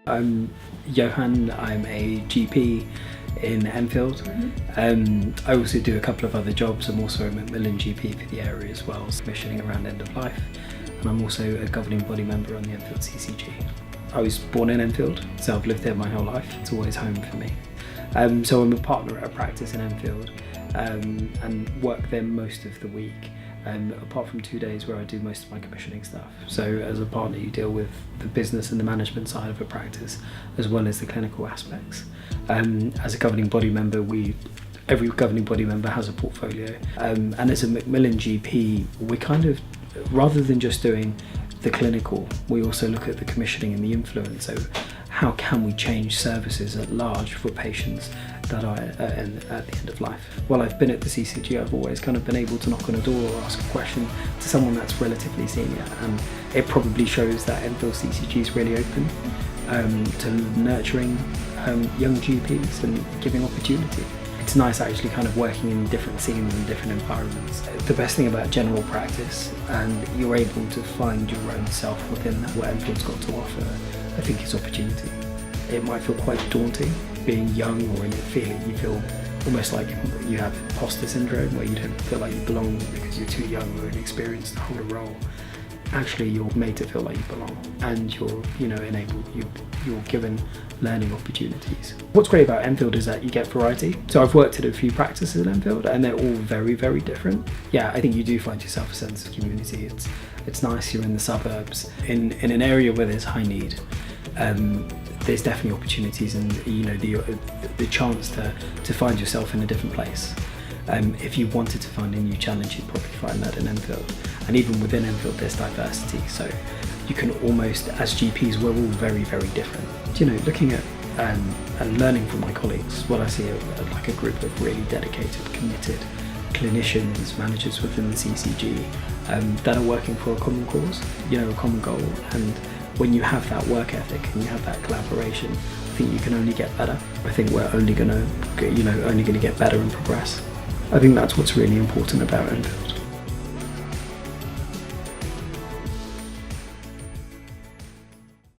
I'm Johan, I'm a GP in Enfield. I also do a couple of other jobs. I'm also a Macmillan GP for the area as well, commissioning around end of life. And I'm also a governing body member on the Enfield CCG. I was born in Enfield, so I've lived there my whole life. It's always home for me. So I'm a partner at a practice in Enfield and work there most of the week. Apart from 2 days where I do most of my commissioning stuff. So as a partner you deal with the business and the management side of a practice as well as the clinical aspects. As a governing body member, every governing body member has a portfolio, and as a Macmillan GP we kind of, rather than just doing the clinical, we also look at the commissioning and the influence. So how can we change services at large for patients that are at the end of life? While I've been at the CCG, I've always kind of been able to knock on a door or ask a question to someone that's relatively senior, and it probably shows that Enfield CCG is really open to nurturing young GPs and giving opportunity. It's nice actually kind of working in different scenes and different environments. The best thing about general practice, and you're able to find your own self within that, what Enfield's got to offer, I think is opportunity. It might feel quite daunting being young, or in you feel almost like you have imposter syndrome where you don't feel like you belong because you're too young or inexperienced to hold a role. Actually you're made to feel like you belong, and you're given learning opportunities. What's great about Enfield is that you get variety. So I've worked at a few practices in Enfield and they're all very, very different. Yeah, I think you do find yourself a sense of community. It's nice, you're in the suburbs, in an area where there's high need. There's definitely opportunities and the chance to find yourself in a different place. If you wanted to find a new challenge, you'd probably find that in Enfield. And even within Enfield there's diversity, so you can almost, as GPs, we're all very, very different. Looking at and learning from my colleagues, what I see are like a group of really dedicated, committed clinicians, managers within the CCG that are working for a common cause, a common goal. And when you have that work ethic and you have that collaboration, I think you can only get better. I think we're only gonna get better and progress. I think that's what's really important about Enfield.